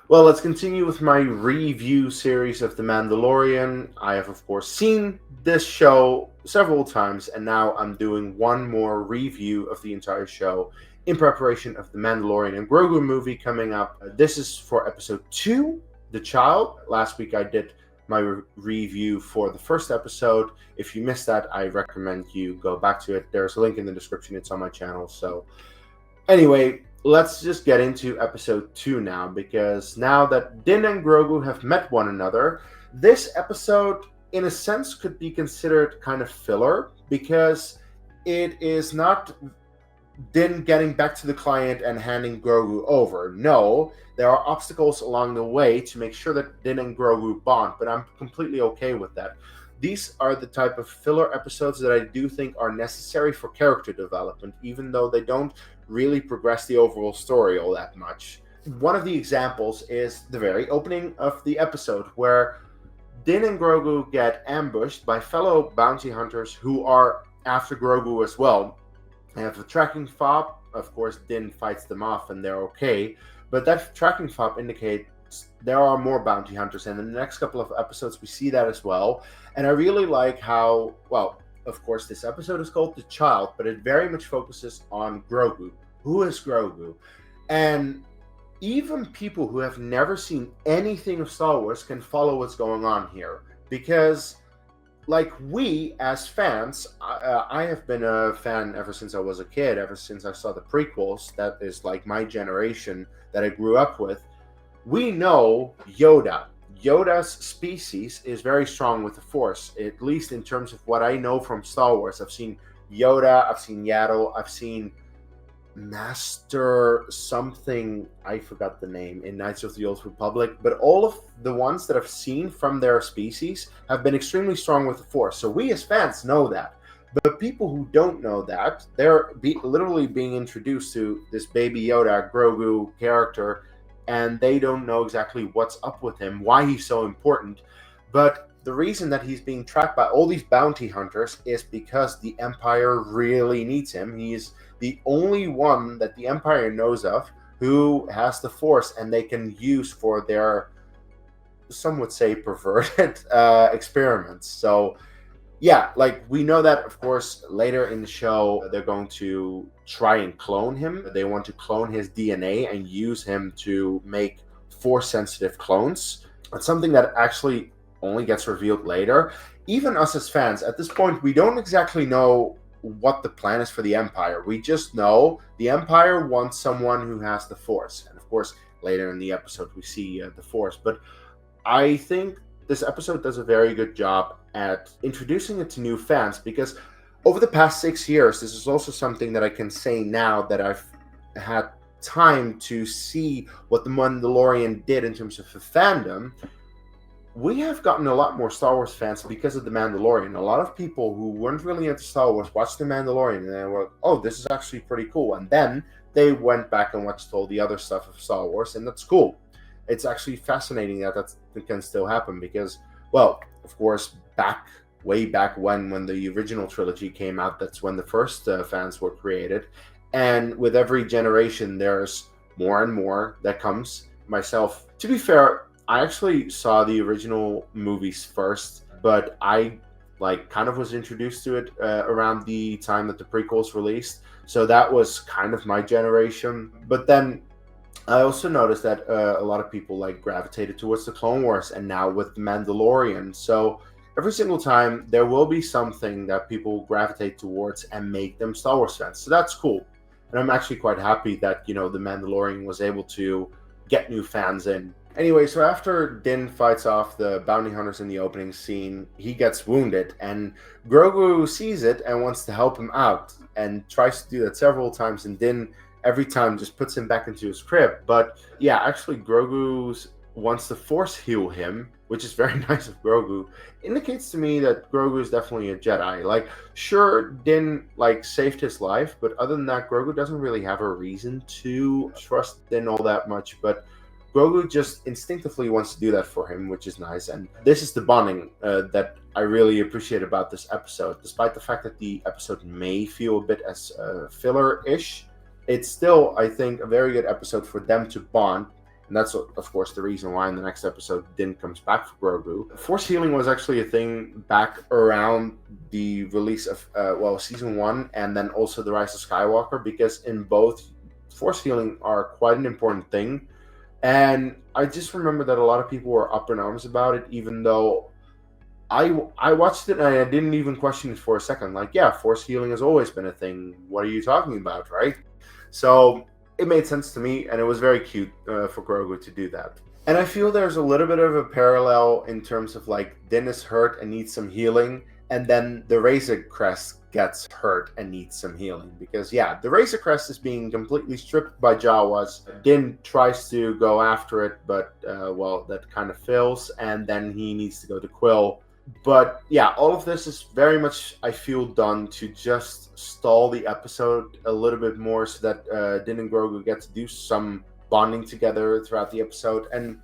Well, let's continue with my review series of The Mandalorian. I have, of course, seen this show several times, and now I'm doing one more review of the entire show in preparation of the Mandalorian and Grogu movie coming up. This is for episode 2, The Child. Last week I did my review for the first episode. If you missed that, I recommend you go back to it. There's a link in the description. It's on my channel. So anyway, let's just get into episode 2 now, because now that Din and Grogu have met one another, this episode, in a sense, could be considered kind of filler, because it is not Din getting back to the client and handing Grogu over. No, there are obstacles along the way to make sure that Din and Grogu bond, but I'm completely okay with that. These are the type of filler episodes that I do think are necessary for character development, even though they don't really progress the overall story all that much. One of the examples is the very opening of the episode, where Din and Grogu get ambushed by fellow bounty hunters who are after Grogu as well. They have a tracking fob. Of course, Din fights them off and they're okay, but that tracking fob indicates there are more bounty hunters, and in the next couple of episodes we see that as well. And I really like how, well, of course this episode is called The Child, but it very much focuses on Grogu. Who is Grogu? And even people who have never seen anything of Star Wars can follow what's going on here, because like we as fans, I have been a fan ever since I was a kid, ever since I saw the prequels. That is like my generation that I grew up with. We know Yoda. Yoda's species is very strong with the Force, at least in terms of what I know from Star Wars. I've seen Yoda, I've seen Yaddle, I've seen Master something, I forgot the name, in Knights of the Old Republic, but all of the ones that I've seen from their species have been extremely strong with the Force. So we as fans know that. But people who don't know that, they're literally being introduced to this baby Yoda, Grogu character, and they don't know exactly what's up with him, why he's so important. But the reason that he's being tracked by all these bounty hunters is because the Empire really needs him. He is the only one that the Empire knows of who has the Force and they can use for their, some would say, perverted experiments. So yeah, like we know that, of course, later in the show, they're going to try and clone him. They want to clone his DNA and use him to make Force-sensitive clones. It's something that actually only gets revealed later. Even us as fans, at this point, we don't exactly know what the plan is for the Empire. We just know the Empire wants someone who has the Force. And of course, later in the episode, we see the Force. But I think this episode does a very good job at introducing it to new fans, because over the past 6 years, this is also something that I can say now that I've had time to see what the Mandalorian did in terms of the fandom. We have gotten a lot more Star Wars fans because of The Mandalorian. A lot of people who weren't really into Star Wars watched The Mandalorian and they were like, oh, this is actually pretty cool. And then they went back and watched all the other stuff of Star Wars, and that's cool. It's actually fascinating that that can still happen because, well, of course, way back when the original trilogy came out, that's when the first fans were created. And with every generation, there's more and more that comes. Myself, to be fair, I actually saw the original movies first, but I kind of was introduced to it around the time that the prequels released. So that was kind of my generation. But then I also noticed that a lot of people gravitated towards the Clone Wars, and now with the Mandalorian. So every single time there will be something that people gravitate towards and make them Star Wars fans. So that's cool. And I'm actually quite happy that, the Mandalorian was able to get new fans in. Anyway, so after Din fights off the bounty hunters in the opening scene, he gets wounded, and Grogu sees it and wants to help him out, and tries to do that several times, and Din every time just puts him back into his crib. But yeah, actually Grogu wants to force heal him, which is very nice of Grogu. Indicates to me that Grogu is definitely a Jedi. Sure, Din saved his life, but other than that, Grogu doesn't really have a reason to trust Din all that much. But Grogu just instinctively wants to do that for him, which is nice. And this is the bonding that I really appreciate about this episode. Despite the fact that the episode may feel a bit as filler-ish, it's still, I think, a very good episode for them to bond. And that's, of course, the reason why in the next episode Din comes back for Grogu. Force healing was actually a thing back around the release of, Season 1 and then also The Rise of Skywalker, because in both, Force healing are quite an important thing. And I just remember that a lot of people were up in arms about it, even though I watched it and I didn't even question it for a second. Like, yeah, Force healing has always been a thing. What are you talking about, right? So it made sense to me, and it was very cute for Grogu to do that. And I feel there's a little bit of a parallel in terms of like Din is hurt and needs some healing, and then the Razor Crest gets hurt and needs some healing. Because yeah, the Razor Crest is being completely stripped by Jawas. Din tries to go after it, but that kind of fails, and then he needs to go to Quill. But yeah, all of this is very much, I feel, done to just stall the episode a little bit more so that Din and Grogu get to do some bonding together throughout the episode. And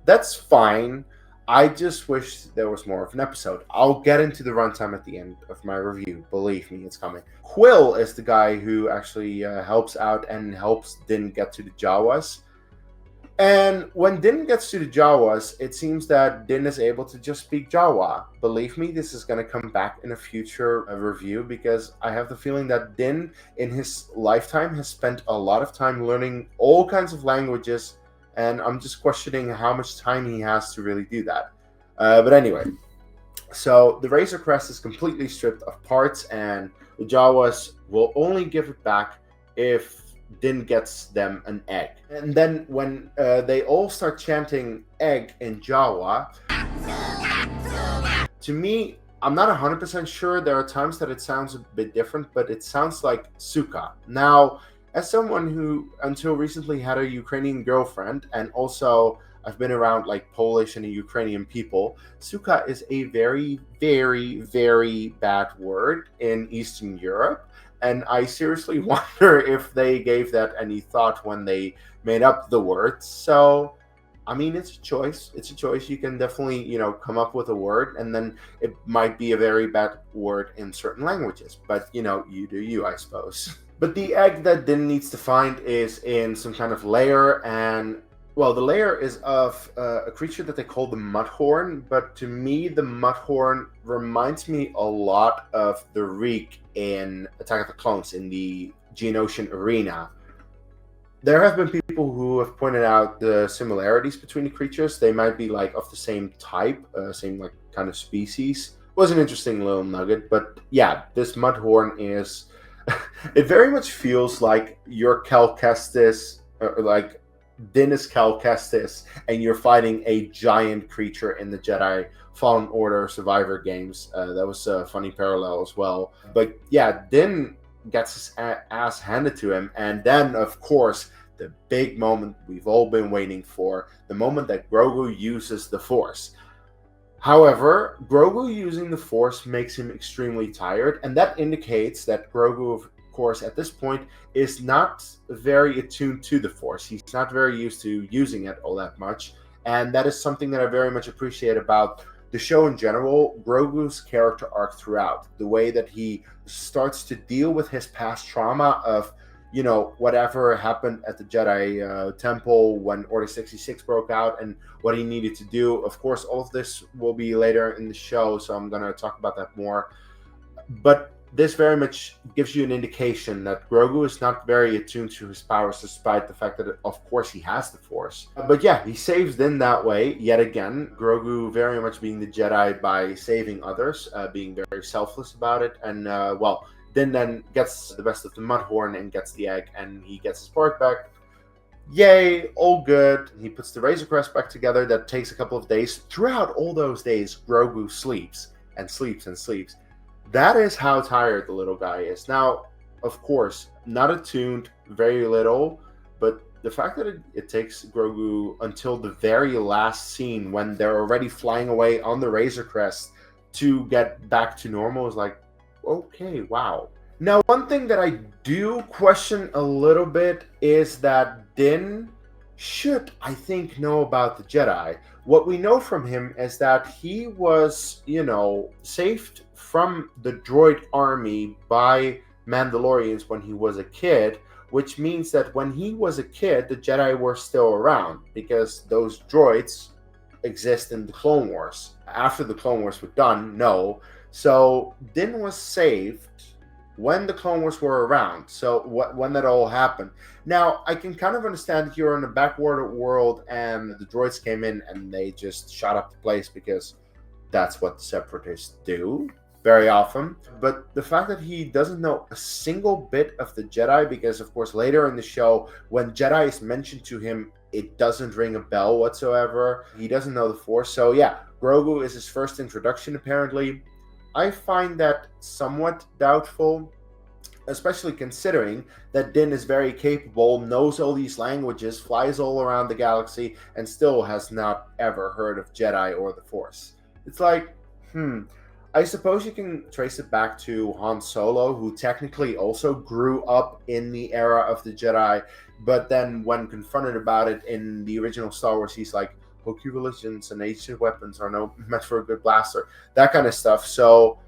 that's fine. I just wish there was more of an episode. I'll get into the runtime at the end of my review. Believe me, it's coming. Quill is the guy who actually helps out and helps Din get to the Jawas. And when Din gets to the Jawas, it seems that Din is able to just speak Jawa. Believe me, this is going to come back in a future review, because I have the feeling that Din, in his lifetime, has spent a lot of time learning all kinds of languages, and I'm just questioning how much time he has to really do that. But anyway, so the Razor Crest is completely stripped of parts, and the Jawas will only give it back if Din gets them an egg. And then when they all start chanting egg in Jawa, to me, I'm not 100% sure. There are times that it sounds a bit different, but it sounds like suka. Now, as someone who until recently had a Ukrainian girlfriend, and also I've been around like Polish and Ukrainian people, suka is a very, very, very bad word in Eastern Europe. And I seriously wonder if they gave that any thought when they made up the word. So, I mean, it's a choice. It's a choice. You can definitely, come up with a word, and then it might be a very bad word in certain languages. But, you do you, I suppose. But the egg that Din needs to find is in some kind of lair, and well, the lair is of a creature that they call the Mudhorn, but to me, the Mudhorn reminds me a lot of the Reek in Attack of the Clones in the Geonosian arena. There have been people who have pointed out the similarities between the creatures. They might be like of the same type, same like kind of species. Was an interesting little nugget, but yeah, this Mudhorn is. It very much feels like your Cal Kestis, like Din is Cal Kestis, and you're fighting a giant creature in the Jedi Fallen Order Survivor games. That was a funny parallel as well. But yeah, Din gets his ass handed to him, and then, of course, the big moment we've all been waiting for, the moment that Grogu uses the Force. However, Grogu using the Force makes him extremely tired, and that indicates that Grogu, of course, at this point, is not very attuned to the Force. He's not very used to using it all that much, and that is something that I very much appreciate about the show in general, Grogu's character arc throughout. The way that he starts to deal with his past trauma of, whatever happened at the Jedi Temple when Order 66 broke out and what he needed to do. Of course, all of this will be later in the show, so I'm going to talk about that more. But this very much gives you an indication that Grogu is not very attuned to his powers, despite the fact that, of course, he has the Force. But yeah, he saves Din that way, yet again. Grogu very much being the Jedi by saving others, being very selfless about it, and, Din then gets the best of the Mudhorn and gets the egg, and he gets his part back. Yay, all good. He puts the Razor Crest back together. That takes a couple of days. Throughout all those days, Grogu sleeps and sleeps and sleeps. That is how tired the little guy is. Now, of course, not attuned, very little, but the fact that it takes Grogu until the very last scene when they're already flying away on the Razor Crest to get back to normal is like, okay, wow. Now, one thing that I do question a little bit is that Din should, I think, know about the Jedi. What we know from him is that he was, saved from the droid army by Mandalorians when he was a kid, which means that when he was a kid, the Jedi were still around because those droids exist in the Clone Wars. After the Clone Wars were done, no. So Din was saved when the Clone Wars were around. So when that all happened. Now, I can kind of understand that you're in a backward world and the droids came in and they just shot up the place because that's what the Separatists do very often. But the fact that he doesn't know a single bit of the Jedi, because of course later in the show, when Jedi is mentioned to him, it doesn't ring a bell whatsoever. He doesn't know the Force. So yeah, Grogu is his first introduction apparently. I find that somewhat doubtful, especially considering that Din is very capable, knows all these languages, flies all around the galaxy, and still has not ever heard of Jedi or the Force. It's like, I suppose you can trace it back to Han Solo, who technically also grew up in the era of the Jedi, but then when confronted about it in the original Star Wars, he's like, Hoki religions and ancient weapons are no match for a good blaster, that kind of stuff. So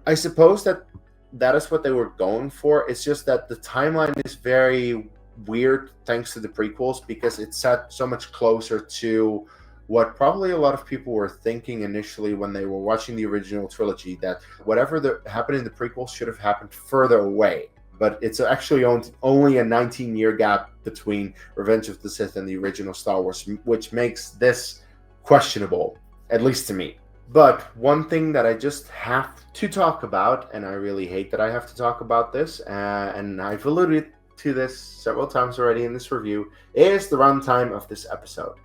I suppose that is what they were going for. It's just that the timeline is very weird thanks to the prequels, because it's set so much closer to what probably a lot of people were thinking initially when they were watching the original trilogy, that whatever happened in the prequels should have happened further away. But it's actually only a 19-year gap between Revenge of the Sith and the original Star Wars, which makes this questionable, at least to me. But one thing that I just have to talk about, and I really hate that I have to talk about this, and I've alluded to this several times already in this review, is the runtime of this episode.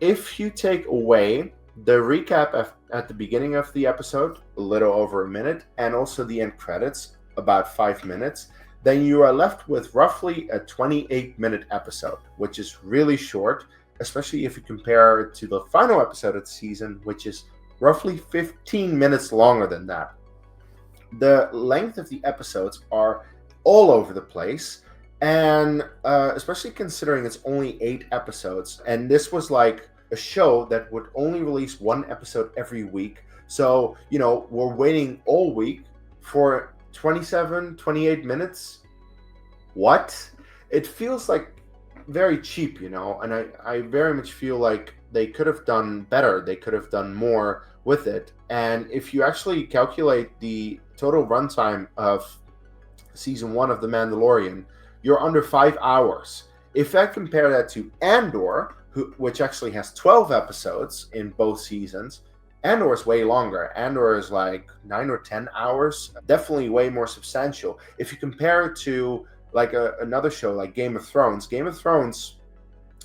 If you take away the recap at the beginning of the episode, a little over a minute, and also the end credits, about 5 minutes, then you are left with roughly a 28-minute episode, which is really short, especially if you compare it to the final episode of the season, which is roughly 15 minutes longer than that. The length of the episodes are all over the place, and especially considering it's only 8 episodes, and this was like a show that would only release 1 episode every week. So, we're waiting all week for 28 minutes. What? It feels like very cheap, and I very much feel like they could have done better. They could have done more with it. And if you actually calculate the total runtime of season 1 of The Mandalorian, you're under 5 hours. If I compare that to Andor, which actually has 12 episodes in both seasons, Andor is way longer. Andor is like 9 or 10 hours. Definitely way more substantial. If you compare it to like another show like Game of Thrones,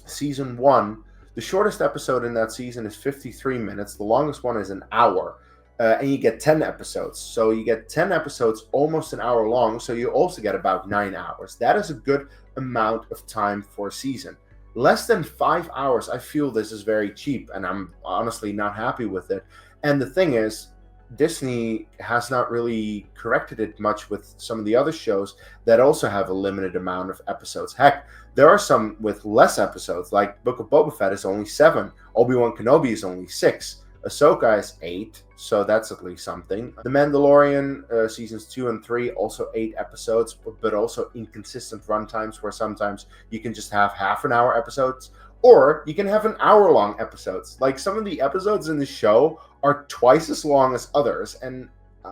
season 1, the shortest episode in that season is 53 minutes. The longest one is an hour. And you get 10 episodes. So you get 10 episodes almost an hour long. So you also get about 9 hours. That is a good amount of time for a season. Less than 5 hours, I feel this is very cheap, and I'm honestly not happy with it. And the thing is, Disney has not really corrected it much with some of the other shows that also have a limited amount of episodes. Heck, there are some with less episodes, like Book of Boba Fett is only 7, Obi-Wan Kenobi is only 6, Ahsoka is 8, so that's at least something. The Mandalorian seasons 2 and 3, also 8 episodes, but also inconsistent runtimes where sometimes you can just have half an hour episodes, or you can have an hour-long episodes. Like some of the episodes in the show are twice as long as others, and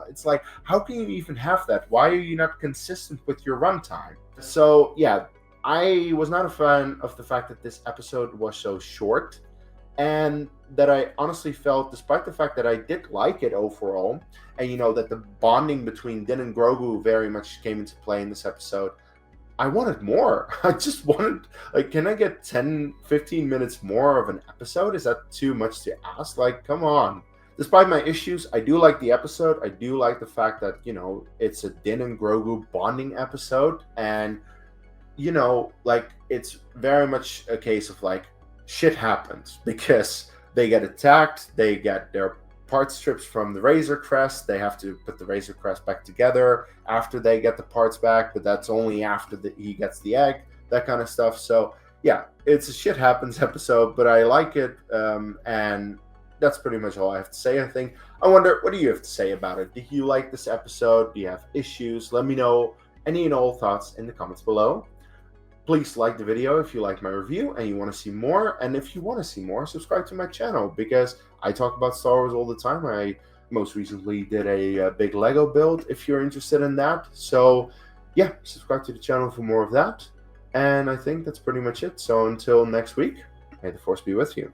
it's like, how can you even have that? Why are you not consistent with your runtime? So yeah, I was not a fan of the fact that this episode was so short, and that I honestly felt, despite the fact that I did like it overall, and that the bonding between Din and Grogu very much came into play in this episode, I wanted more. I just wanted, can I get 10, 15 minutes more of an episode? Is that too much to ask? Come on. Despite my issues, I do like the episode. I do like the fact that, it's a Din and Grogu bonding episode, and, it's very much a case of shit happens because they get attacked, they get their part strips from the Razor Crest, they have to put the Razor Crest back together after they get the parts back, but that's only after he gets the egg, that kind of stuff. So yeah, it's a shit happens episode, but I like it, and that's pretty much all I have to say. I think, I wonder, what do you have to say about it? Did you like this episode? Do you have issues? Let me know any and all thoughts in the comments below. Please like the video if you like my review and you want to see more. And if you want to see more, subscribe to my channel, because I talk about Star Wars all the time. I most recently did a big Lego build, if you're interested in that. So yeah, subscribe to the channel for more of that. And I think that's pretty much it. So until next week, may the Force be with you.